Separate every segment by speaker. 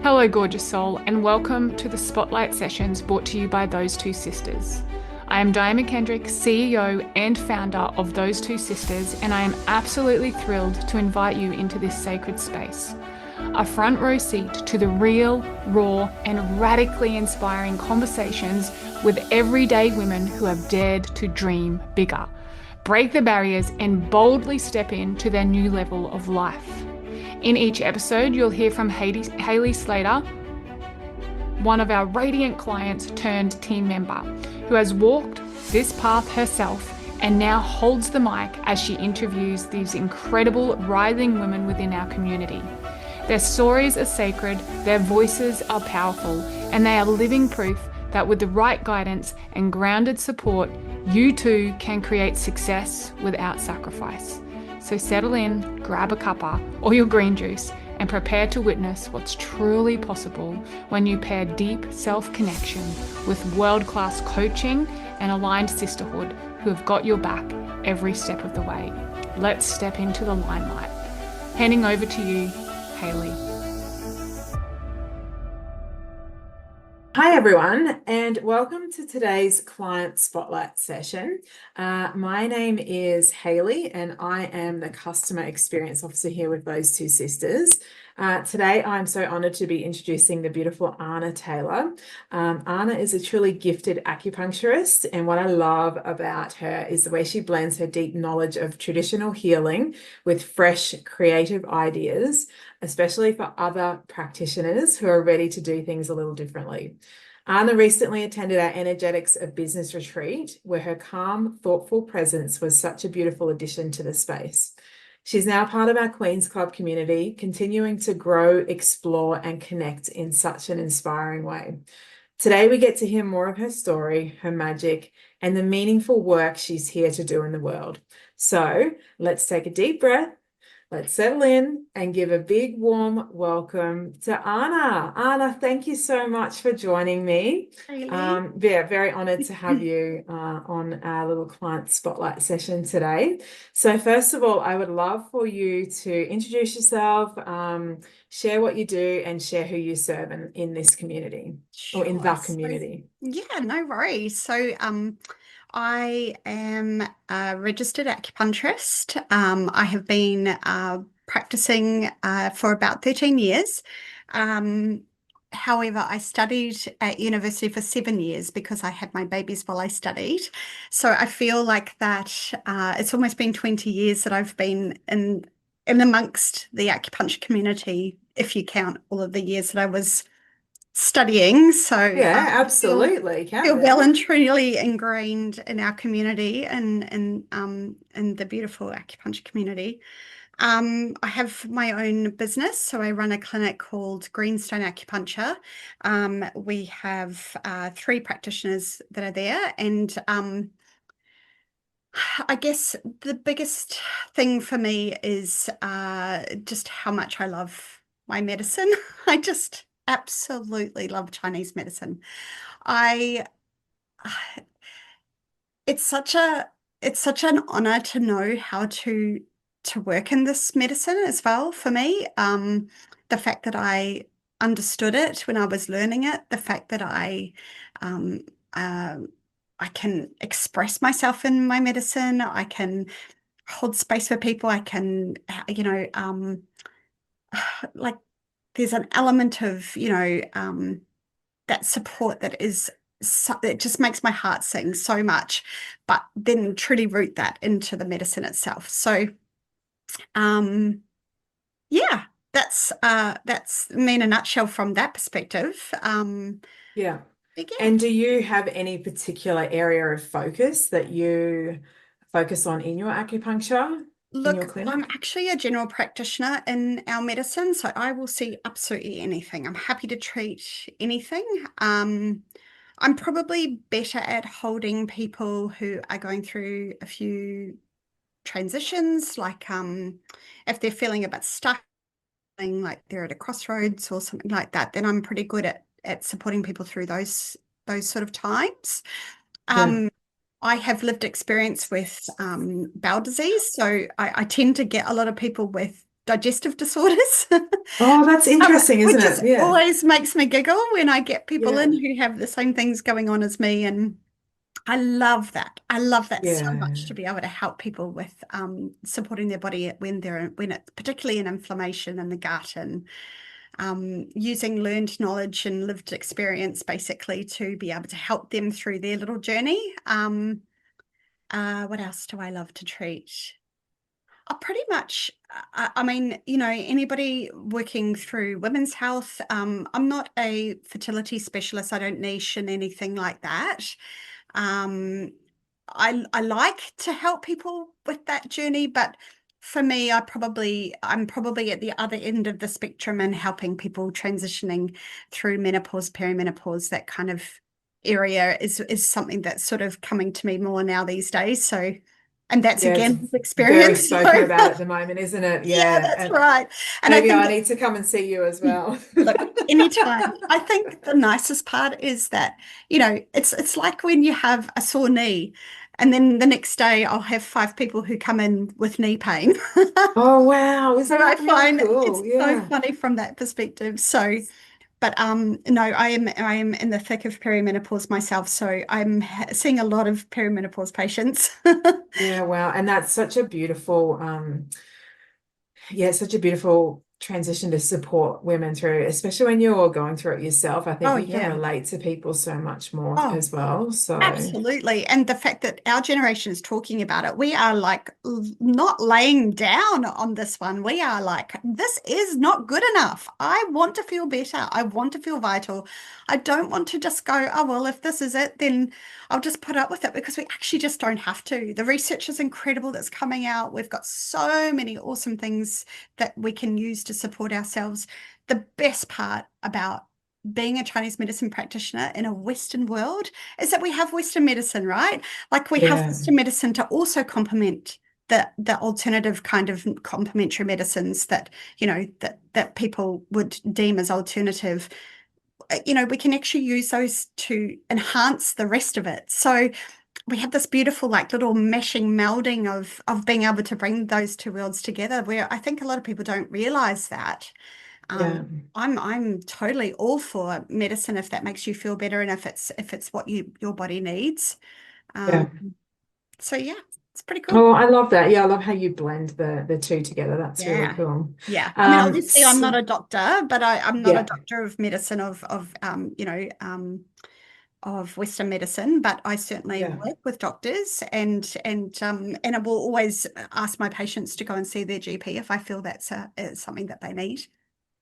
Speaker 1: Hello, gorgeous soul, and welcome to the Spotlight Sessions brought to you by Those2Sisters. I am Diane McKendrick, CEO and founder of Those2Sisters, and I am absolutely thrilled to invite you into this sacred space. A front row seat to the real, raw, and radically inspiring conversations with everyday women who have dared to dream bigger, break the barriers, and boldly step into their new level of life. In each episode, you'll hear from Hayley Slater, one of our radiant clients turned team member, who has walked this path herself and now holds the mic as she interviews these incredible rising women within our community. Their stories are sacred, their voices are powerful, and they are living proof that with the right guidance and grounded support, you too can create success without sacrifice. So settle in, grab a cuppa or your green juice, and prepare to witness what's truly possible when you pair deep self-connection with world-class coaching and aligned sisterhood who have got your back every step of the way. Let's step into the limelight. Handing over to you, Hayley.
Speaker 2: Hi everyone, and welcome to today's client spotlight session. My name is Hayley and I am the customer experience officer here with Those2Sisters. Today I'm so honored to be introducing the beautiful Arna Taylor. Arna is a truly gifted acupuncturist, and what I love about her is the way she blends her deep knowledge of traditional healing with fresh creative ideas, especially for other practitioners who are ready to do things a little differently. Arna recently attended our Energetics of Business retreat, where her calm, thoughtful presence was such a beautiful addition to the space. She's now part of our Queens Club community, continuing to grow, explore, and connect in such an inspiring way. Today, we get to hear more of her story, her magic, and the meaningful work she's here to do in the world. So let's take a deep breath. Let's settle in and give a big warm welcome to Arna. Arna, thank you so much for joining me. Very honored to have you on our little client spotlight session today. So first of all, I would love for you to introduce yourself, share what you do, and share who you serve in this community or in the community.
Speaker 3: No worries. So I am a registered acupuncturist. I have been practicing for about 13 years. However, I studied at university for 7 years because I had my babies while I studied. So I feel like that it's almost been 20 years that I've been in amongst the acupuncture community, if you count all of the years that I was studying. So
Speaker 2: yeah, absolutely.
Speaker 3: Feel well and truly ingrained in our community and in the beautiful acupuncture community. I have my own business, so I run a clinic called Greenstone Acupuncture. We have 3 practitioners that are there, and I guess the biggest thing for me is just how much I love my medicine. I just absolutely love Chinese medicine. It's such an honor to know how to work in this medicine as well for me. The fact that I understood it when I was learning it, the fact that um, I can express myself in my medicine, I can hold space for people, I can, like there's an element of, that support that is it just makes my heart sing so much, but then truly root that into the medicine itself. So yeah, that's me in a nutshell from that perspective.
Speaker 2: Yeah. And do you have any particular area of focus that you focus on in your acupuncture?
Speaker 3: Look, I'm actually a general practitioner in our medicine, so I will see absolutely anything. I'm happy to treat anything. I'm probably better at holding people who are going through a few transitions, like if they're feeling a bit stuck, like they're at a crossroads or something like that, then I'm pretty good at supporting people through those sort of times. I have lived experience with bowel disease, so I tend to get a lot of people with digestive disorders.
Speaker 2: Oh, that's interesting, isn't
Speaker 3: Which
Speaker 2: it?
Speaker 3: just
Speaker 2: Yeah.
Speaker 3: always makes me giggle when I get people
Speaker 2: Yeah.
Speaker 3: in who have the same things going on as me. And I love that. I love that so
Speaker 2: Yeah.
Speaker 3: much, to be able to help people with supporting their body when it's particularly in inflammation in the gut, and using learned knowledge and lived experience basically to be able to help them through their little journey. What else do I love to treat? Pretty much, I mean, anybody working through women's health. I'm not a fertility specialist. I don't niche in anything like that. Um, I like to help people with that journey, but for me, I'm probably at the other end of the spectrum and helping people transitioning through menopause, perimenopause, that kind of area is something that's sort of coming to me more now these days. So, and that's
Speaker 2: Yeah, it's
Speaker 3: again
Speaker 2: very
Speaker 3: experience.
Speaker 2: spoken
Speaker 3: So,
Speaker 2: about at the moment, isn't it?
Speaker 3: yeah,
Speaker 2: Yeah.
Speaker 3: that's
Speaker 2: And
Speaker 3: right. And I
Speaker 2: maybe
Speaker 3: think
Speaker 2: I need to come and see you as well.
Speaker 3: look, anytime. I think the nicest part is that, it's like when you have a sore knee, and then the next day I'll have 5 people who come in with knee pain.
Speaker 2: Oh, wow.
Speaker 3: So
Speaker 2: Isn't
Speaker 3: I
Speaker 2: that really
Speaker 3: find
Speaker 2: cool?
Speaker 3: it's so
Speaker 2: Yeah.
Speaker 3: funny from that perspective. So, but no, I am in the thick of perimenopause myself, so I'm seeing a lot of perimenopause patients.
Speaker 2: Yeah, wow. And that's such a beautiful, yeah, it's such a beautiful transition to support women through, especially when you're going through it yourself. I think
Speaker 3: Oh
Speaker 2: you can
Speaker 3: yeah.
Speaker 2: relate to people so much more
Speaker 3: Oh,
Speaker 2: as well. So,
Speaker 3: absolutely. And the fact that our generation is talking about it, we are like not laying down on this one. We are like, this is not good enough. I want to feel better. I want to feel vital. I don't want to just go, oh, well, if this is it, then I'll just put up with it, because we actually just don't have to. The research is incredible that's coming out. We've got so many awesome things that we can use to support ourselves. The best part about being a Chinese medicine practitioner in a Western world is that we have Western medicine, right? Like we have
Speaker 2: yeah,
Speaker 3: Western medicine to also complement the alternative kind of complementary medicines that, that people would deem as alternative. We can actually use those to enhance the rest of it. So we have this beautiful, like, little meshing, melding of being able to bring those two worlds together, where I think a lot of people don't realize that.
Speaker 2: yeah,
Speaker 3: I'm totally all for medicine if that makes you feel better, and if it's what your body needs.
Speaker 2: yeah.
Speaker 3: Um, so yeah, it's pretty cool.
Speaker 2: Oh, I love that. Yeah, I love how you blend the two together. That's really
Speaker 3: Yeah.
Speaker 2: cool.
Speaker 3: Yeah. I mean, obviously I'm not
Speaker 2: So,
Speaker 3: a doctor, but I'm not a
Speaker 2: yeah,
Speaker 3: doctor of medicine of Western medicine, but I certainly
Speaker 2: yeah.
Speaker 3: work with doctors, and I will always ask my patients to go and see their GP if I feel that's is something that they need.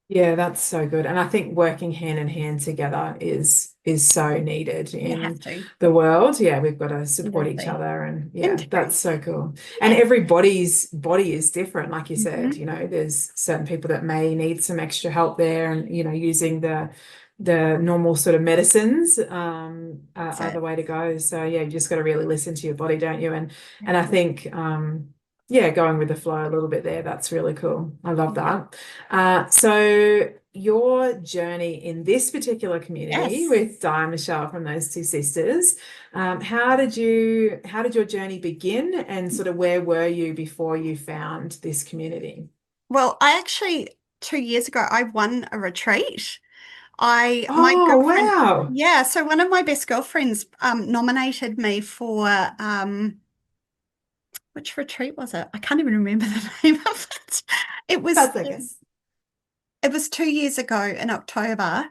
Speaker 2: Yeah, that's so good. And I think working hand in hand together is so needed
Speaker 3: You have
Speaker 2: in
Speaker 3: to.
Speaker 2: the world. Yeah, we've got to support each
Speaker 3: Absolutely.
Speaker 2: other, and yeah,
Speaker 3: Integrate.
Speaker 2: that's so cool. And
Speaker 3: Yeah.
Speaker 2: everybody's body is different. Like you said,
Speaker 3: Mhm.
Speaker 2: there's certain people that may need some extra help there, and using the normal sort of medicines are
Speaker 3: So
Speaker 2: the way to go. So yeah, you just got to really listen to your body, don't you? And I
Speaker 3: absolutely.
Speaker 2: think yeah, going with the flow a little bit there, that's really cool. I love
Speaker 3: Yeah.
Speaker 2: that. So your journey in this particular community
Speaker 3: Yes.
Speaker 2: with Diane Michelle from Those Two Sisters, how did your journey begin, and sort of where were you before you found this community?
Speaker 3: Well, I actually 2 years ago I won a retreat. My
Speaker 2: Oh,
Speaker 3: girlfriend,
Speaker 2: wow.
Speaker 3: yeah, so one of my best girlfriends nominated me for which retreat was it? I can't even remember the name of it. It was
Speaker 2: That's okay.
Speaker 3: it was 2 years ago in October.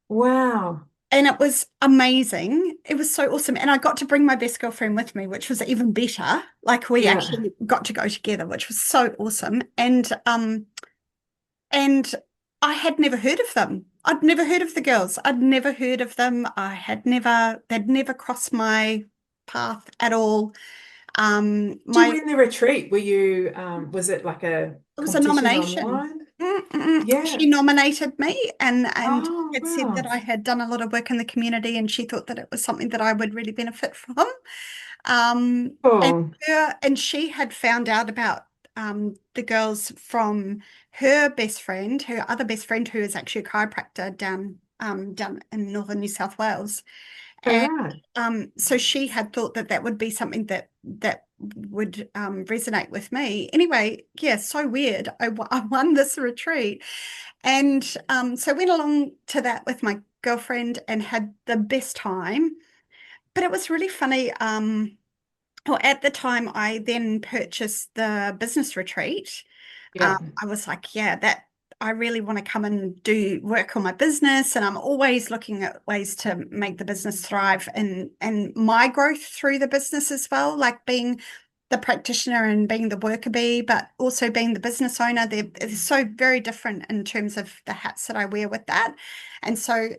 Speaker 2: Wow.
Speaker 3: And it was amazing. It was so awesome. And I got to bring my best girlfriend with me, which was even better. Like we
Speaker 2: Yeah.
Speaker 3: actually got to go together, which was so awesome. And I had never heard of them. I'd never heard of the girls. I'd never heard of them. They'd never crossed my path at all.
Speaker 2: Did you
Speaker 3: My
Speaker 2: win the retreat? Was it like a
Speaker 3: It was a
Speaker 2: competition
Speaker 3: nomination.
Speaker 2: online? Yeah.
Speaker 3: She nominated me, and
Speaker 2: Oh,
Speaker 3: had said
Speaker 2: wow.
Speaker 3: that I had done a lot of work in the community, and she thought that it was something that I would really benefit from. And
Speaker 2: Oh,
Speaker 3: she had found out about the girls from her best friend, her other best friend, who is actually a chiropractor down in northern New South Wales.
Speaker 2: all
Speaker 3: And
Speaker 2: right.
Speaker 3: so she had thought that that would be something that resonate with me. Anyway, yeah, so weird. I won this retreat, and so went along to that with my girlfriend and had the best time. But it was really funny. Well, at the time, I then purchased the business retreat.
Speaker 2: Yeah.
Speaker 3: I was like, yeah, that I really want to come and do work on my business, and I'm always looking at ways to make the business thrive and my growth through the business as well, like being the practitioner and being the worker bee, but also being the business owner. They're so very different in terms of the hats that I wear with that. And so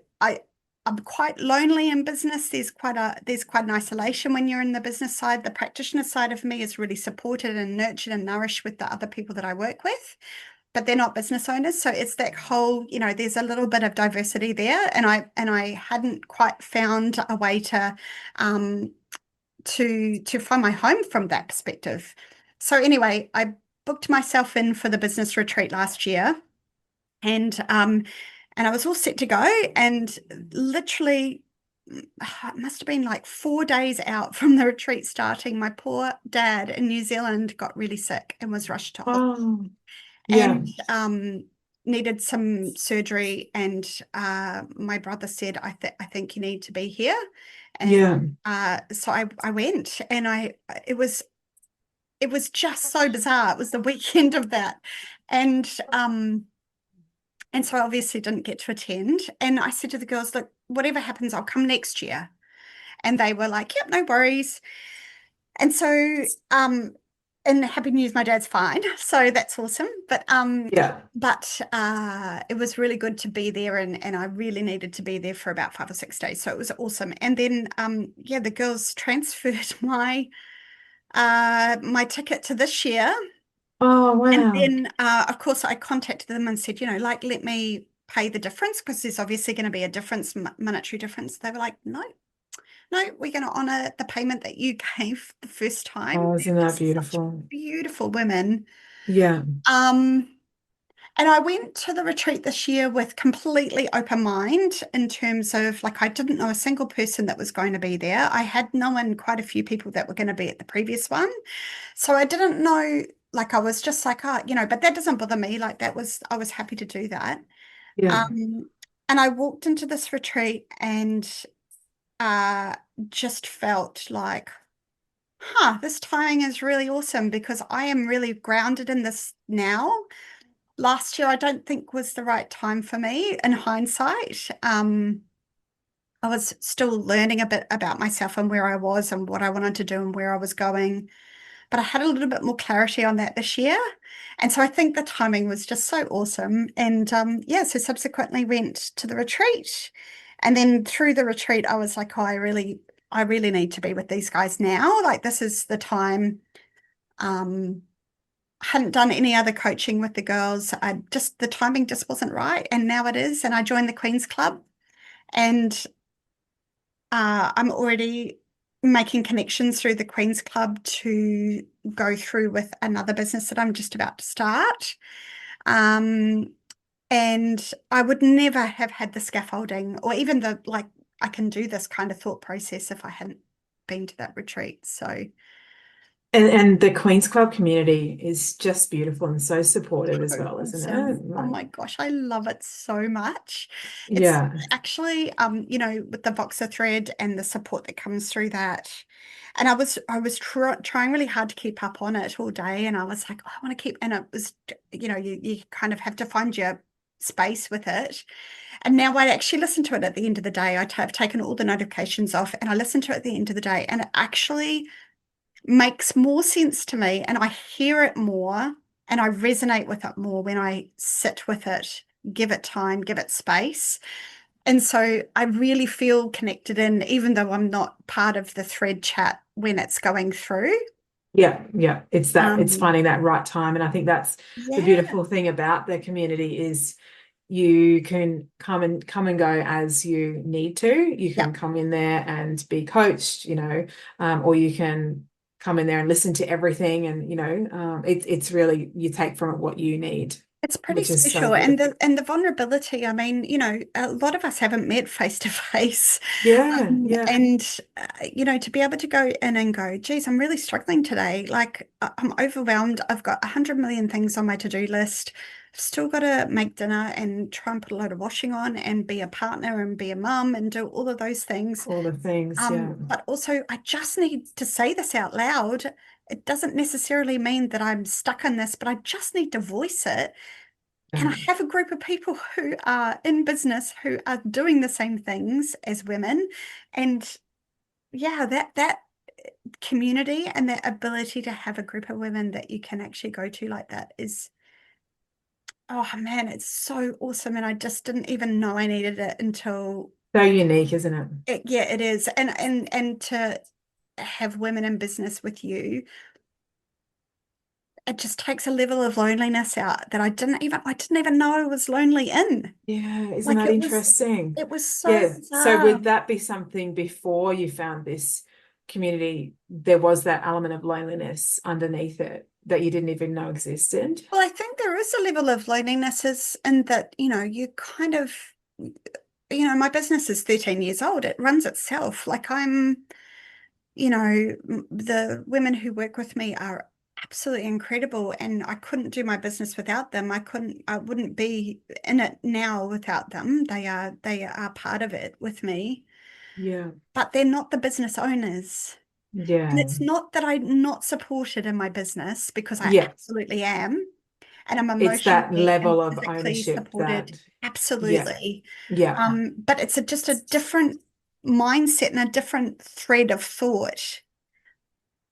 Speaker 3: I'm quite lonely in business. There's quite an isolation when you're in the business side. The practitioner side of me is really supported and nurtured and nourished with the other people that I work with, but they're not business owners. So it's that whole, there's a little bit of diversity there. And I hadn't quite found a way to find my home from that perspective. So anyway, I booked myself in for the business retreat last year, and I was all set to go, and literally it must have been like 4 days out from the retreat starting, my poor dad in New Zealand got really sick and was rushed to hospital.
Speaker 2: Oh, yeah.
Speaker 3: And needed some surgery, and my brother said, I think you need to be here. And so I went, and it was just so bizarre. It was the weekend of that, and so I obviously didn't get to attend. And I said to the girls, look, whatever happens, I'll come next year. And they were like, yep, no worries. And so and happy news, my dad's fine, so that's awesome. But it was really good to be there, and I really needed to be there for about 5 or 6 days, so it was awesome. And then the girls transferred my ticket to this year.
Speaker 2: Oh, wow.
Speaker 3: And then of course I contacted them and said, let me pay the difference, because there's obviously going to be a difference, monetary difference. They were like, no, we're going to honor the payment that you gave the first time.
Speaker 2: Oh, isn't that beautiful?
Speaker 3: Beautiful women.
Speaker 2: Yeah.
Speaker 3: And I went to the retreat this year with completely open mind, in terms of, like, I didn't know a single person that was going to be there. I had known quite a few people that were going to be at the previous one. So I didn't know, like, I was just like, but that doesn't bother me. Like, I was happy to do that.
Speaker 2: Yeah.
Speaker 3: And I walked into this retreat and just felt like, this timing is really awesome, because I am really grounded in this now. Last year, I don't think was the right time for me in hindsight. I was still learning a bit about myself and where I was and what I wanted to do and where I was going. But I had a little bit more clarity on that this year. And so I think the timing was just so awesome. And so subsequently went to the retreat. And then through the retreat, I was like, I really need to be with these guys now. Like, this is the time. Hadn't done any other coaching with the girls. The timing just wasn't right. And now it is. And I joined the Queens Club, and I'm already making connections through the Queens Club to go through with another business that I'm just about to start. And I would never have had the scaffolding, or even I can do this kind of thought process, if I hadn't been to that retreat. So
Speaker 2: And the Queens Club community is just beautiful and so supportive as well,
Speaker 3: awesome.
Speaker 2: isn't it?
Speaker 3: Oh my gosh, I love it so much.
Speaker 2: Yeah.
Speaker 3: It's actually, with the Voxer thread and the support that comes through that. And I was trying really hard to keep up on it all day. And I was like, I want to keep, and it was, you kind of have to find your space with it. And now I actually listen to it at the end of the day. I've taken all the notifications off, and I listen to it at the end of the day. And it actually makes more sense to me, and I hear it more, and I resonate with it more when I sit with it, give it time, give it space. And so I really feel connected in, even though I'm not part of the thread chat when it's going through.
Speaker 2: Yeah. It's finding that right time. And I think that's the beautiful thing about the community is you can come and go as you need to. You can come in there and be coached, or you can come in there and listen to everything, and it's really, you take from it what you need.
Speaker 3: It's pretty
Speaker 2: which is so
Speaker 3: special. And
Speaker 2: good.
Speaker 3: the vulnerability, I mean, a lot of us haven't met face to face.
Speaker 2: Yeah, yeah.
Speaker 3: And to be able to go in and go, geez, I'm really struggling today. Like I'm overwhelmed. I've got 100 million things on my to-do list. I've still got to make dinner and try and put a load of washing on and be a partner and be a mum and do all of those things.
Speaker 2: All the things, yeah.
Speaker 3: But also I just need to say this out loud. It doesn't necessarily mean that I'm stuck in this, but I just need to voice it. And I have a group of people who are in business who are doing the same things as women. And yeah, that community and that ability to have a group of women that you can actually go to like that is, oh man, it's so awesome. And I just didn't even know I needed it until
Speaker 2: So unique, isn't it?
Speaker 3: yeah, it is. And to have women in business with you, it just takes a level of loneliness out that I didn't even know I was lonely in.
Speaker 2: Yeah, isn't
Speaker 3: Like
Speaker 2: that interesting?
Speaker 3: it was so
Speaker 2: Yeah. So
Speaker 3: bizarre.
Speaker 2: would that be something before you found this community, there was that element of loneliness underneath it that you didn't even know existed?
Speaker 3: Well, I think there is a level of loneliness is in that, you kind of, my business is 13 years old. It runs itself. Like the women who work with me are absolutely incredible, and I couldn't do my business without them. I wouldn't be in it now without them. They are part of it with me,
Speaker 2: Yeah.
Speaker 3: but they're not the business owners. And
Speaker 2: Yeah.
Speaker 3: it's not that I'm not supported in my business, because I
Speaker 2: Yeah.
Speaker 3: absolutely am. And I'm
Speaker 2: It's that
Speaker 3: emotionally and
Speaker 2: level of
Speaker 3: physically
Speaker 2: ownership
Speaker 3: supported.
Speaker 2: that, yeah.
Speaker 3: Absolutely.
Speaker 2: Yeah.
Speaker 3: But it's just a different mindset and a different thread of thought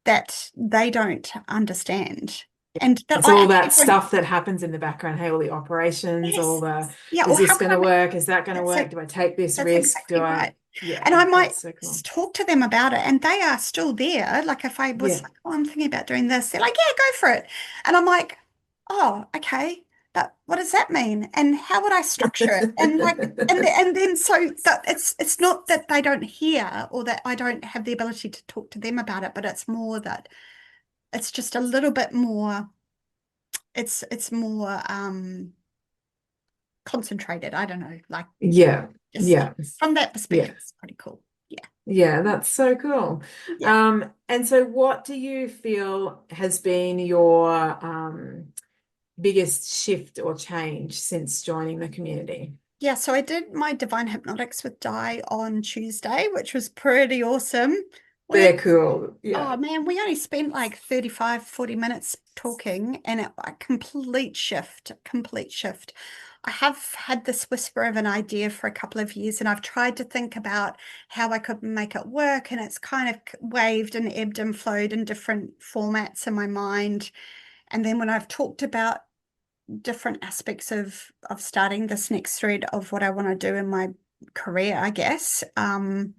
Speaker 3: that they don't understand. And that
Speaker 2: It's
Speaker 3: I
Speaker 2: all
Speaker 3: actually
Speaker 2: that
Speaker 3: don't,
Speaker 2: stuff that happens in the background. Hey, all the operations, all
Speaker 3: yes.
Speaker 2: the,
Speaker 3: Yeah,
Speaker 2: is
Speaker 3: or
Speaker 2: this
Speaker 3: how
Speaker 2: going
Speaker 3: can I
Speaker 2: to
Speaker 3: make
Speaker 2: work? Is that going to
Speaker 3: that's
Speaker 2: work?
Speaker 3: it?
Speaker 2: Do I take this
Speaker 3: That's
Speaker 2: risk? Do
Speaker 3: exactly
Speaker 2: I?
Speaker 3: right. And
Speaker 2: Yeah,
Speaker 3: I might
Speaker 2: that's so cool.
Speaker 3: talk to them about it, and they are still there. Like if I was
Speaker 2: Yeah.
Speaker 3: like, oh, I'm thinking about doing this, they're like, yeah, go for it. And I'm like, oh, okay. But what does that mean? And how would I structure it? And like, and then so that it's not that they don't hear or that I don't have the ability to talk to them about it, but it's more that it's just a little bit more, it's more concentrated. I don't know, like
Speaker 2: Yeah.
Speaker 3: just
Speaker 2: Yeah.
Speaker 3: from that
Speaker 2: Yeah.
Speaker 3: perspective, it's pretty cool. Yeah.
Speaker 2: Yeah, that's so cool.
Speaker 3: Yeah.
Speaker 2: And so what do you feel has been your biggest shift or change since joining the community?
Speaker 3: Yeah, so I did my Divine Hypnotics with Di on Tuesday, which was pretty awesome. We,
Speaker 2: They're cool. Yeah.
Speaker 3: oh man, we only spent like 35, 40 minutes talking, and a complete shift, complete shift. I have had this whisper of an idea for a couple of years, and I've tried to think about how I could make it work, and it's kind of waved and ebbed and flowed in different formats in my mind. And then when I've talked about different aspects of starting this next thread of what I want to do in my career, I guess. Other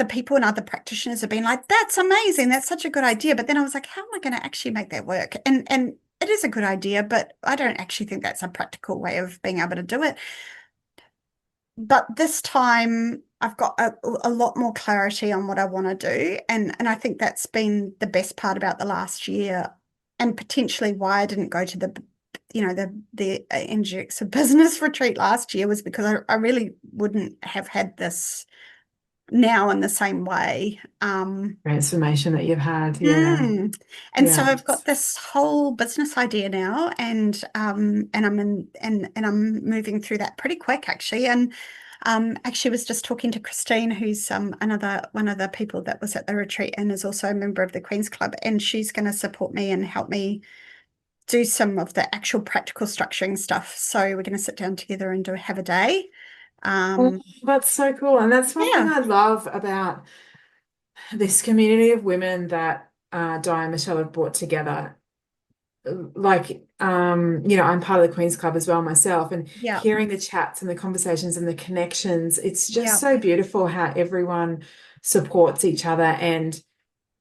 Speaker 3: people and other practitioners have been like, that's amazing, that's such a good idea. But then I was like, how am I going to actually make that work? And it is a good idea, but I don't actually think that's a practical way of being able to do it. But this time I've got a lot more clarity on what I want to do. And I think that's been the best part about the last year, and potentially why I didn't go to the NGX of business retreat last year, was because I really wouldn't have had this now in the same way.
Speaker 2: Transformation that you've had. Yeah.
Speaker 3: And so
Speaker 2: Yeah.
Speaker 3: I've got this whole business idea now, and I'm moving through that pretty quick actually. And actually was just talking to Christine, who's another one of the people that was at the retreat and is also a member of the Queens Club, and she's going to support me and help me do some of the actual practical structuring stuff. So we're going to sit down together and have a day.
Speaker 2: Oh, that's so cool. And that's one thing
Speaker 3: Yeah,
Speaker 2: I love about this community of women that Diane and Michelle have brought together. Like, I'm part of the Queens Club as well myself, and
Speaker 3: yeah,
Speaker 2: hearing the chats and the conversations and the connections, it's just
Speaker 3: yeah,
Speaker 2: so beautiful how everyone supports each other and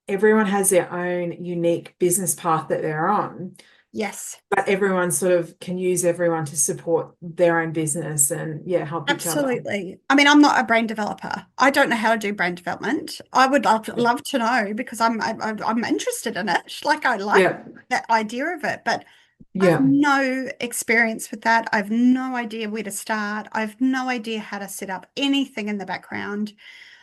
Speaker 2: everyone has their own unique business path that they're on,
Speaker 3: yes.
Speaker 2: but everyone sort of can use everyone to support their own business and yeah, help each other.
Speaker 3: Absolutely. I mean, I'm not a brain developer. I don't know how to do brain development. I would love to know, because I'm interested in it. Like I like
Speaker 2: Yeah.
Speaker 3: that idea of it, but I have
Speaker 2: Yeah.
Speaker 3: no experience with that. I have no idea where to start. I have no idea how to set up anything in the background.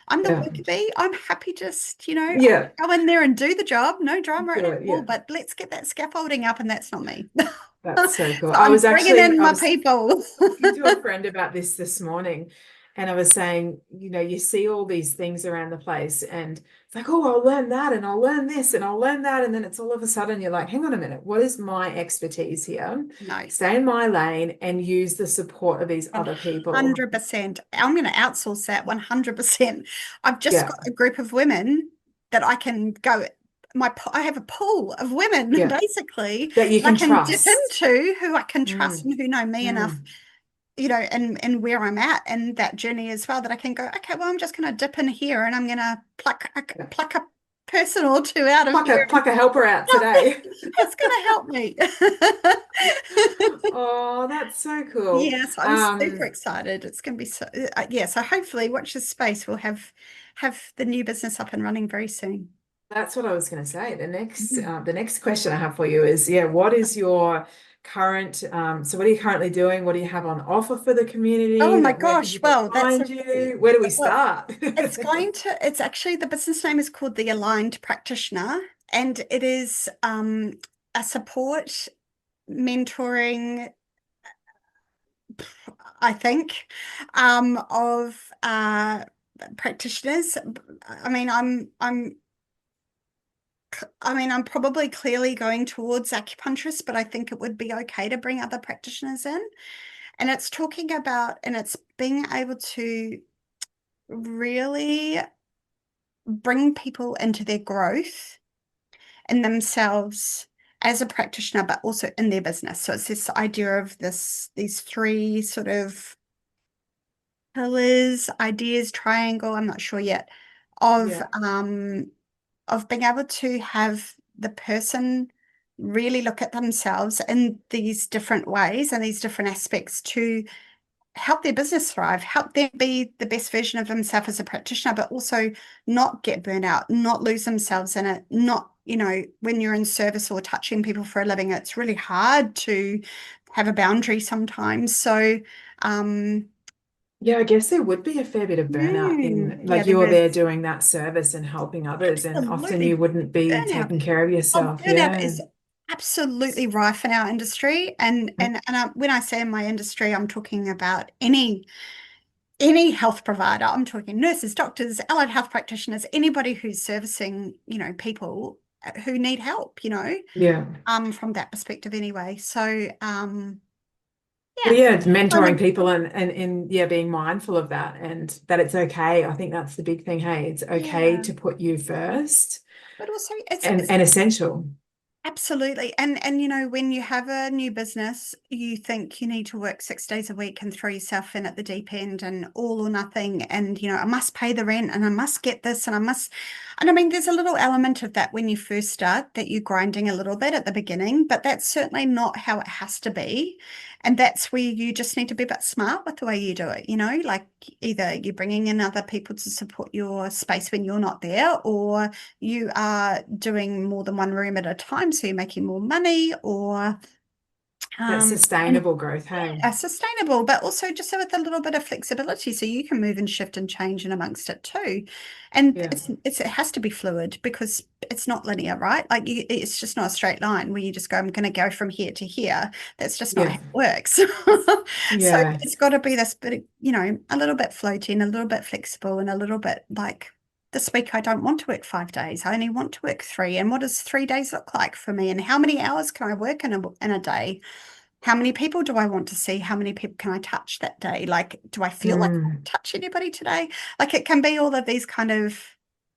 Speaker 3: I'm the
Speaker 2: Yeah.
Speaker 3: worker bee. I'm happy just,
Speaker 2: Yeah.
Speaker 3: I'll go in there and do the job. No drama
Speaker 2: Do
Speaker 3: at
Speaker 2: it.
Speaker 3: all,
Speaker 2: Yeah.
Speaker 3: but let's get that scaffolding up, and that's not me.
Speaker 2: That's so cool.
Speaker 3: So I'm bringing in
Speaker 2: I
Speaker 3: my
Speaker 2: was
Speaker 3: people.
Speaker 2: talking to a friend about this morning, and I was saying, you see all these things around the place, and it's like, oh, I'll learn that, and I'll learn this, and I'll learn that, and then it's all of a sudden you're like, hang on a minute, what is my expertise here?
Speaker 3: No,
Speaker 2: Stay in my lane and use the support of these other people.
Speaker 3: 100%. I'm going to outsource that 100%. I've just
Speaker 2: Yeah,
Speaker 3: got a group of women that I can go. I have a pool of women
Speaker 2: yeah,
Speaker 3: basically
Speaker 2: that you
Speaker 3: that I
Speaker 2: can
Speaker 3: can dip
Speaker 2: trust.
Speaker 3: into, who I can trust
Speaker 2: Mm,
Speaker 3: and who know me enough,
Speaker 2: mm.
Speaker 3: and where I'm at in that journey as well, that I can go, okay, well, I'm just going to dip in here and I'm going to
Speaker 2: Yeah.
Speaker 3: pluck a person or two out of here.
Speaker 2: Pluck a helper out today.
Speaker 3: That's going to help me.
Speaker 2: Oh, that's so cool.
Speaker 3: Yes, I'm super excited. It's going to be so, yeah. So hopefully, watch this space. We'll have the new business up and running very soon.
Speaker 2: That's what I was going to say.
Speaker 3: Mm.
Speaker 2: The next question I have for you is, yeah, what is your current, so what are you currently doing? What do you have on offer for the
Speaker 3: Oh
Speaker 2: community?
Speaker 3: my
Speaker 2: Like, where can
Speaker 3: gosh!
Speaker 2: people
Speaker 3: Well, that's
Speaker 2: find
Speaker 3: a
Speaker 2: you? Where do we
Speaker 3: well.
Speaker 2: start?
Speaker 3: It's actually, the business name is called the Aligned Practitioner, and it is a support mentoring, I think, of practitioners. I mean, I'm probably clearly going towards acupuncturist, but I think it would be okay to bring other practitioners in. And it's talking about, and it's being able to really bring people into their growth in themselves as a practitioner, but also in their business. So it's this idea of these three sort of pillars, ideas, triangle, I'm not sure yet, of
Speaker 2: Yeah,
Speaker 3: being able to have the person really look at themselves in these different ways and these different aspects to help their business thrive, help them be the best version of themselves as a practitioner, but also not get burnt out, not lose themselves in it, not, when you're in service or touching people for a living, it's really hard to have a boundary sometimes. So, um,
Speaker 2: yeah, I guess there would be a fair bit of burnout in,
Speaker 3: yeah,
Speaker 2: like,
Speaker 3: there
Speaker 2: you're there
Speaker 3: is
Speaker 2: doing that service and helping others, and often you
Speaker 3: absolutely
Speaker 2: wouldn't be
Speaker 3: burnout.
Speaker 2: taking care of
Speaker 3: Oh,
Speaker 2: yourself.
Speaker 3: burnout
Speaker 2: Yeah.
Speaker 3: is absolutely rife in our industry, and when I say in my industry, I'm talking about any health provider. I'm talking nurses, doctors, allied health practitioners, anybody who's servicing, people who need help,
Speaker 2: Yeah.
Speaker 3: from that perspective anyway. So,
Speaker 2: Well,
Speaker 3: yeah,
Speaker 2: yeah, it's
Speaker 3: kind
Speaker 2: mentoring
Speaker 3: of,
Speaker 2: people and yeah, being mindful of that, and that it's okay. I think that's the big thing. Hey, it's okay
Speaker 3: yeah,
Speaker 2: to put you first,
Speaker 3: but also it's
Speaker 2: and essential.
Speaker 3: absolutely. And when you have a new business, you think you need to work 6 days a week and throw yourself in at the deep end and all or nothing. And, I must pay the rent and I must get this and I mean, there's a little element of that when you first start, that you're grinding a little bit at the beginning, but that's certainly not how it has to be. And that's where you just need to be a bit smart with the way you do it, like either you're bringing in other people to support your space when you're not there, or you are doing more than one room at a time, so you're making more money, or
Speaker 2: That's
Speaker 3: and
Speaker 2: sustainable growth. Hey,
Speaker 3: sustainable, but also just with a little bit of flexibility, so you can move and shift and change in amongst it too. And
Speaker 2: yeah,
Speaker 3: it has to be fluid, because it's not linear, right? Like it's just not a straight line where you just go, I'm going to go from here to here. That's just not how
Speaker 2: yeah,
Speaker 3: it works. So
Speaker 2: yeah.
Speaker 3: it's got to be this bit, a little bit floating, a little bit flexible, and a little bit like, this week I don't want to work 5 days. I only want to work three. And what does 3 days look like for me? And how many hours can I work in a day? How many people do I want to see? How many people can I touch that day? Like, do I feel like I
Speaker 2: Mm,
Speaker 3: touch anybody today? Like, it can be all of these kind of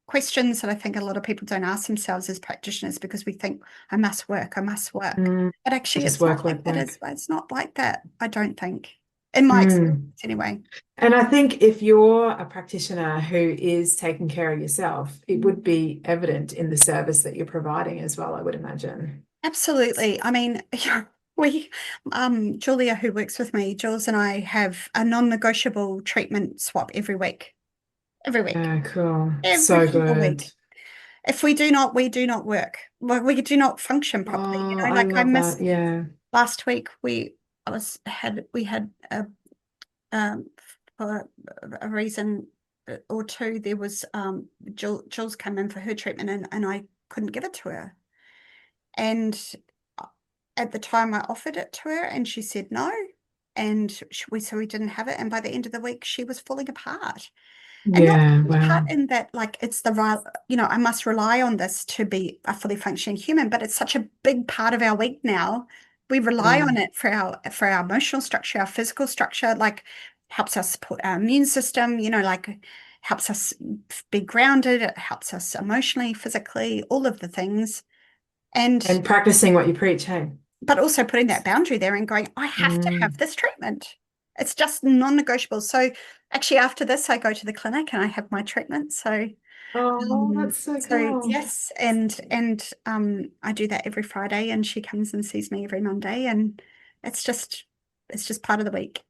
Speaker 3: questions that I think a lot of people don't ask themselves as practitioners, because we think, I must work, I must work.
Speaker 2: mm.
Speaker 3: But
Speaker 2: I
Speaker 3: actually,
Speaker 2: just
Speaker 3: it's not
Speaker 2: work,
Speaker 3: like
Speaker 2: work,
Speaker 3: that.
Speaker 2: work.
Speaker 3: It's not like that, I don't think, in my experience
Speaker 2: Mm.
Speaker 3: anyway.
Speaker 2: And I think if you're a practitioner who is taking care of yourself, it would be evident in the service that you're providing as well, I would imagine.
Speaker 3: Absolutely. I mean, we, Julia, who works with me, Jules and I have a non-negotiable treatment swap every week, every week,
Speaker 2: Yeah, cool.
Speaker 3: every
Speaker 2: So
Speaker 3: single
Speaker 2: good.
Speaker 3: week. If we do not, we do not work. Well, we do not function properly.
Speaker 2: Oh, I
Speaker 3: Like I
Speaker 2: love
Speaker 3: missed
Speaker 2: that. Yeah.
Speaker 3: last week. We had for a reason or two, there was Jules came in for her treatment, and I couldn't give it to her. And at the time, I offered it to her, and she said no, and so we didn't have it. And by the end of the week, she was falling apart. And not
Speaker 2: Yeah.
Speaker 3: falling apart
Speaker 2: Wow.
Speaker 3: in that, like, it's the right, I must rely on this to be a fully functioning human, but it's such a big part of our week now. We rely
Speaker 2: Yeah.
Speaker 3: on it for our emotional structure, our physical structure, like helps us support our immune system, like helps us be grounded, it helps us emotionally, physically, all of the things. And
Speaker 2: And practicing what you preach, hey?
Speaker 3: but also putting that boundary there and going, I have to have this treatment. It's just non-negotiable. So actually after this, I go to the clinic and I have my treatment. So
Speaker 2: Oh, that's so cool.
Speaker 3: yes, and I do that every Friday, and she comes and sees me every Monday, and it's just part of the week.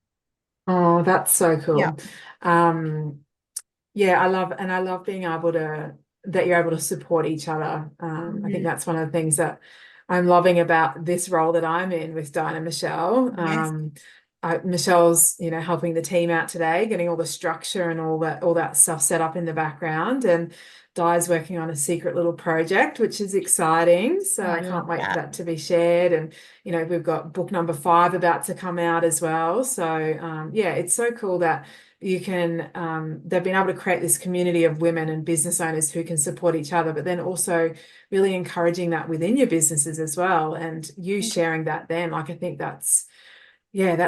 Speaker 2: Oh, that's so
Speaker 3: Yeah.
Speaker 2: cool. Yeah, I love being able to that you're able to support each other. I think that's one of the things that I'm loving about this role that I'm in with Diane and Michelle.
Speaker 3: Yes.
Speaker 2: Michelle's, helping the team out today, getting all the structure and all that stuff set up in the background, and Di's working on a secret little project, which is exciting. So
Speaker 3: Oh, I
Speaker 2: I
Speaker 3: love
Speaker 2: can't wait for
Speaker 3: that.
Speaker 2: that to be shared. And we've got book number 5 about to come out as well. So yeah, it's so cool that you can they've been able to create this community of women and business owners who can support each other, but then also really encouraging that within your businesses as well, and you sharing that then. Like, I think that's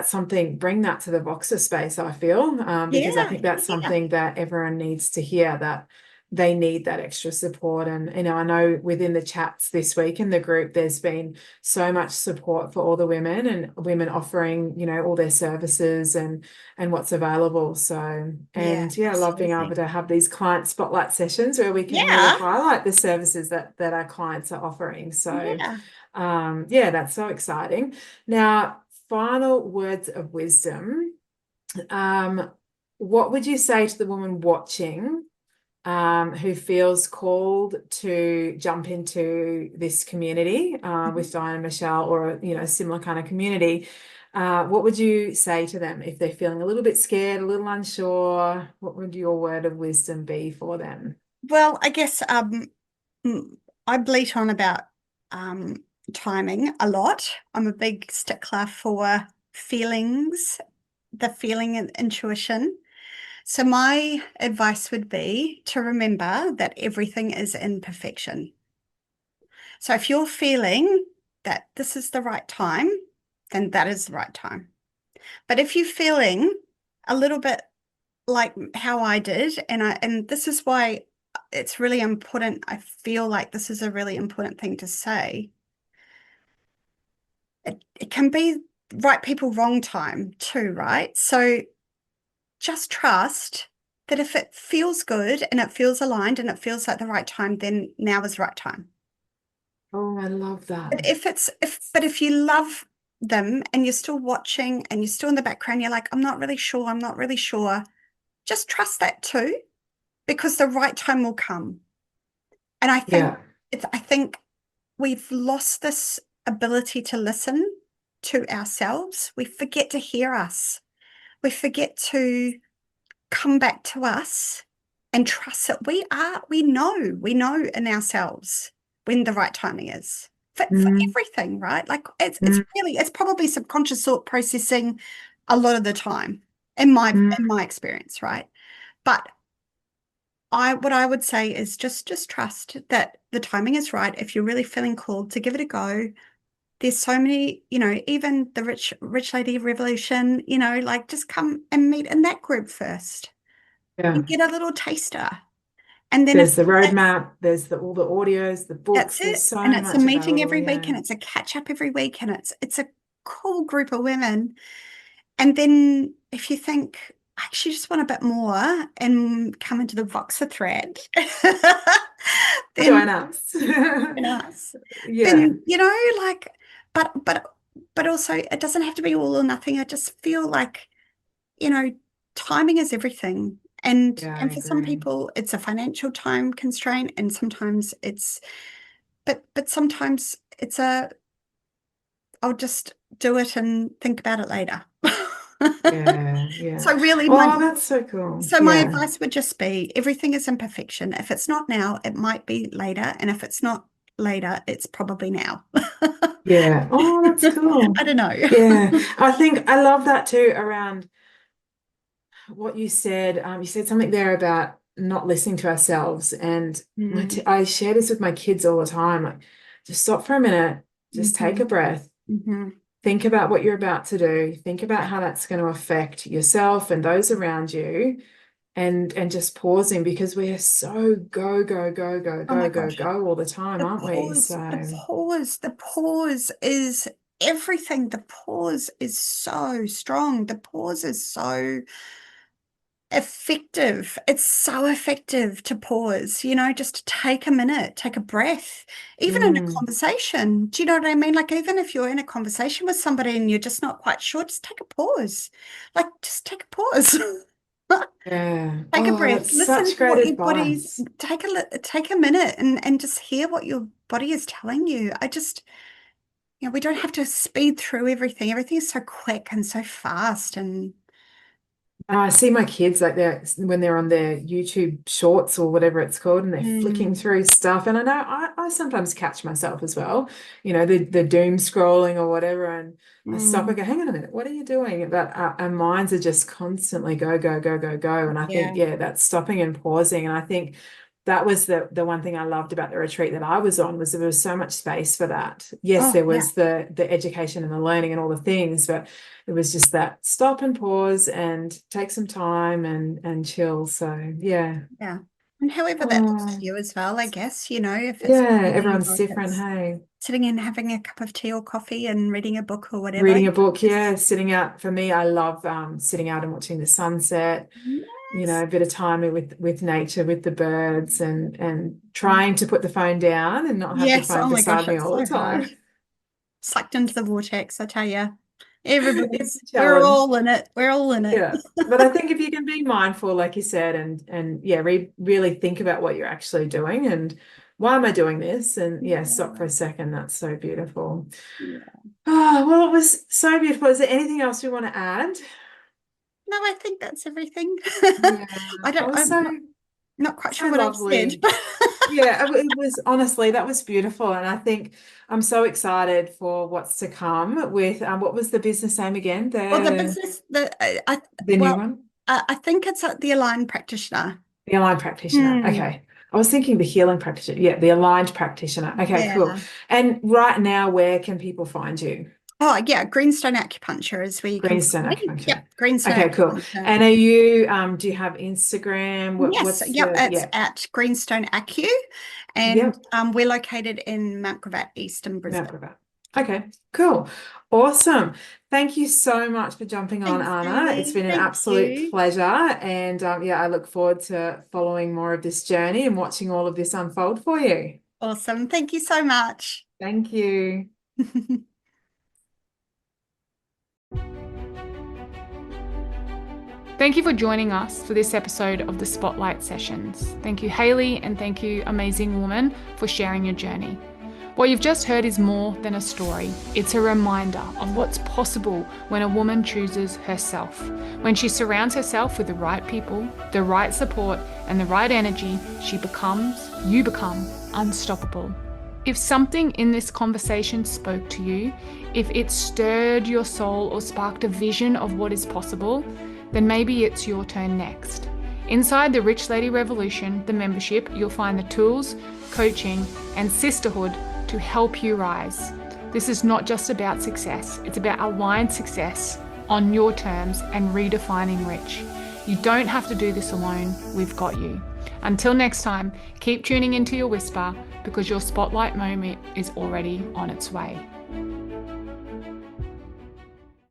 Speaker 2: something, bring that to the Voxer space, I feel, because I
Speaker 3: Yeah.
Speaker 2: think that's
Speaker 3: Yeah.
Speaker 2: something that everyone needs to hear, that they need that extra support. And I know within the chats this week in the group, there's been so much support for all the women, and women offering, all their services and what's available. So,
Speaker 3: Yeah,
Speaker 2: and yeah, I love being able
Speaker 3: absolutely.
Speaker 2: to have these client spotlight sessions where we can really
Speaker 3: Yeah.
Speaker 2: highlight the services that our clients are offering. So,
Speaker 3: Yeah.
Speaker 2: yeah, that's so exciting. Now, final words of wisdom. What would you say to the woman watching who feels called to jump into this community with Diane and Michelle, or a similar kind of community? What would you say to them if they're feeling a little bit scared, a little unsure? What would your word of wisdom be for them?
Speaker 3: Well, I guess I bleat on about um, timing a lot. I'm a big stickler for feelings, the feeling and intuition. So my advice would be to remember that everything is imperfection. So if you're feeling that this is the right time, then that is the right time. But if you're feeling a little bit like how I did, and this is why it's really important. I feel like this is a really important thing to say. It can be right people, wrong time too, right? So just trust that if it feels good and it feels aligned and it feels like the right time, then now is the right time.
Speaker 2: Oh, I love that.
Speaker 3: But if you love them and you're still watching and you're still in the background, you're like, I'm not really sure, I'm not really sure. Just trust that too, because the right time will come. And
Speaker 2: Yeah.
Speaker 3: I think we've lost this ability to listen to ourselves. We forget to hear us. We forget to come back to us and trust that we know in ourselves when the right timing is for
Speaker 2: Mm,
Speaker 3: everything, right? Like
Speaker 2: mm,
Speaker 3: it's probably subconscious thought processing a lot of the time in
Speaker 2: mm.
Speaker 3: my experience, right? But what I would say is just trust that the timing is right. If you're really feeling called to give it a go, there's so many, even the rich lady revolution, like just come and meet in that group first
Speaker 2: Yeah.
Speaker 3: and get a little taster. And then if
Speaker 2: There's the
Speaker 3: that's
Speaker 2: roadmap, there's all the audios, the books,
Speaker 3: that's
Speaker 2: there's
Speaker 3: it.
Speaker 2: so
Speaker 3: And it's a
Speaker 2: much
Speaker 3: meeting
Speaker 2: available.
Speaker 3: every week
Speaker 2: Yeah.
Speaker 3: and it's a catch up every week and it's a cool group of women. And then if you think, I actually just want a bit more and come into the Voxer thread, then
Speaker 2: Join us.
Speaker 3: join us.
Speaker 2: Yeah.
Speaker 3: Then, like, but also it doesn't have to be all or nothing. I just feel like, you know, timing is everything. And
Speaker 2: Yeah, I
Speaker 3: and for some
Speaker 2: agree.
Speaker 3: people it's a financial time constraint, and sometimes but sometimes it's I'll just do it and think about it later.
Speaker 2: Yeah, yeah.
Speaker 3: So really
Speaker 2: Oh, that's so cool.
Speaker 3: my
Speaker 2: Yeah,
Speaker 3: advice would just be everything is imperfection. If it's not now, it might be later. And if it's not later, it's probably now.
Speaker 2: yeah. Oh, that's cool.
Speaker 3: I don't know.
Speaker 2: Yeah, I think I love that too around what you said. You said something there about not listening to ourselves, and
Speaker 3: Mm,
Speaker 2: I share this with my kids all the time. Like, just stop for a minute, just take
Speaker 3: mhm,
Speaker 2: a breath,
Speaker 3: mhm.
Speaker 2: think about what you're about to do, think about how that's going to affect yourself and those around you, and just pausing because we're so go, go, go, go,
Speaker 3: Oh my
Speaker 2: go, go,
Speaker 3: gosh.
Speaker 2: go all the time, aren't we? So,
Speaker 3: The pause is everything. The pause is so strong. The pause is so effective. It's so effective to pause, just to take a minute, take a breath, even in a
Speaker 2: mm,
Speaker 3: conversation. Do you know what I mean? Like, even if you're in a conversation with somebody and you're just not quite sure, just take a pause. Like, just take a pause.
Speaker 2: yeah.
Speaker 3: Take a
Speaker 2: Oh,
Speaker 3: breath.
Speaker 2: that's
Speaker 3: Listen
Speaker 2: such
Speaker 3: to
Speaker 2: great
Speaker 3: what your body's,
Speaker 2: advice.
Speaker 3: take a minute and just hear what your body is telling you. We don't have to speed through everything. Everything is so quick and so fast and
Speaker 2: I see my kids like when they're on their YouTube shorts or whatever it's called, and they're flicking
Speaker 3: mm,
Speaker 2: through stuff. And I know I sometimes catch myself as well, the doom scrolling or whatever. And I stop and
Speaker 3: mm,
Speaker 2: go, hang on a minute, what are you doing? But our minds are just constantly go, go, go, go, go. And I think,
Speaker 3: yeah.
Speaker 2: yeah, that's stopping and pausing. And I think that was the one thing I loved about the retreat that I was on was there was so much space for that. Yes,
Speaker 3: Oh,
Speaker 2: there
Speaker 3: yeah.
Speaker 2: was the education and the learning and all the things, but it was just that stop and pause and take some time and chill. So yeah.
Speaker 3: Yeah. And however that looks for
Speaker 2: Oh,
Speaker 3: you as well, I guess, if it's
Speaker 2: yeah,
Speaker 3: reading
Speaker 2: everyone's
Speaker 3: or if
Speaker 2: different.
Speaker 3: it's
Speaker 2: Hey,
Speaker 3: sitting and having a cup of tea or coffee and reading a book or whatever.
Speaker 2: reading a book,
Speaker 3: Just
Speaker 2: yeah, sitting out for me, I love sitting out and watching the sunset,
Speaker 3: yes.
Speaker 2: a bit of time with nature, with the birds and trying to put the phone down and not have the
Speaker 3: Yes.
Speaker 2: phone
Speaker 3: Oh my gosh,
Speaker 2: beside me
Speaker 3: it's
Speaker 2: all the
Speaker 3: so hard.
Speaker 2: time.
Speaker 3: Sucked into the vortex, I tell you.
Speaker 2: It's a
Speaker 3: We're
Speaker 2: challenge.
Speaker 3: all in it. We're all in it.
Speaker 2: Yeah. But I think if you can be mindful, like you said, and yeah, really think about what you're actually doing and why am I doing this? And yeah, stop for a second. That's so beautiful.
Speaker 3: Yeah.
Speaker 2: Oh, well, it was so beautiful. Is there anything else you want to add?
Speaker 3: No, I think that's everything.
Speaker 2: Yeah,
Speaker 3: I'm not quite
Speaker 2: so
Speaker 3: sure what I've said.
Speaker 2: lovely. Yeah, it was honestly, that was beautiful. And I think I'm so excited for what's to come with what was the business name again?
Speaker 3: Well, the
Speaker 2: The
Speaker 3: business,
Speaker 2: the new one?
Speaker 3: I think it's the aligned practitioner.
Speaker 2: The aligned practitioner.
Speaker 3: Hmm.
Speaker 2: Okay. I was thinking the healing practitioner. Yeah, the aligned practitioner. Okay, cool.
Speaker 3: Yeah.
Speaker 2: And right now, where can people find you?
Speaker 3: Oh, yeah. Greenstone acupuncture is where you can
Speaker 2: Greenstone
Speaker 3: find me.
Speaker 2: acupuncture.
Speaker 3: Yep. Greenstone
Speaker 2: Okay, cool.
Speaker 3: acupuncture.
Speaker 2: And are you do you have Instagram?
Speaker 3: Yes.
Speaker 2: What's
Speaker 3: Yep.
Speaker 2: the
Speaker 3: It's
Speaker 2: yeah.
Speaker 3: at Greenstone Acu, and
Speaker 2: Yep.
Speaker 3: we're located in Mount Gravatt, Eastern
Speaker 2: No,
Speaker 3: Brisbane.
Speaker 2: Gravatt. Okay, cool. Awesome. Thank you so much for jumping on,
Speaker 3: Thanks,
Speaker 2: Arna. It's
Speaker 3: Hayley.
Speaker 2: been an
Speaker 3: Thank
Speaker 2: absolute
Speaker 3: you.
Speaker 2: pleasure. And yeah, I look forward to following more of this journey and watching all of this unfold for you.
Speaker 3: Awesome. Thank you so much.
Speaker 2: Thank you.
Speaker 1: Thank you for joining us for this episode of the Spotlight Sessions. Thank you, Hayley, and thank you, amazing woman, for sharing your journey. What you've just heard is more than a story. It's a reminder of what's possible when a woman chooses herself. When she surrounds herself with the right people, the right support, and the right energy, you become unstoppable. If something in this conversation spoke to you, if it stirred your soul or sparked a vision of what is possible, then maybe it's your turn next. Inside the Rich Lady Revolution, the membership, you'll find the tools, coaching, and sisterhood to help you rise. This is not just about success, it's about aligned success on your terms and redefining rich. You don't have to do this alone, we've got you. Until next time, keep tuning into your whisper because your spotlight moment is already on its way.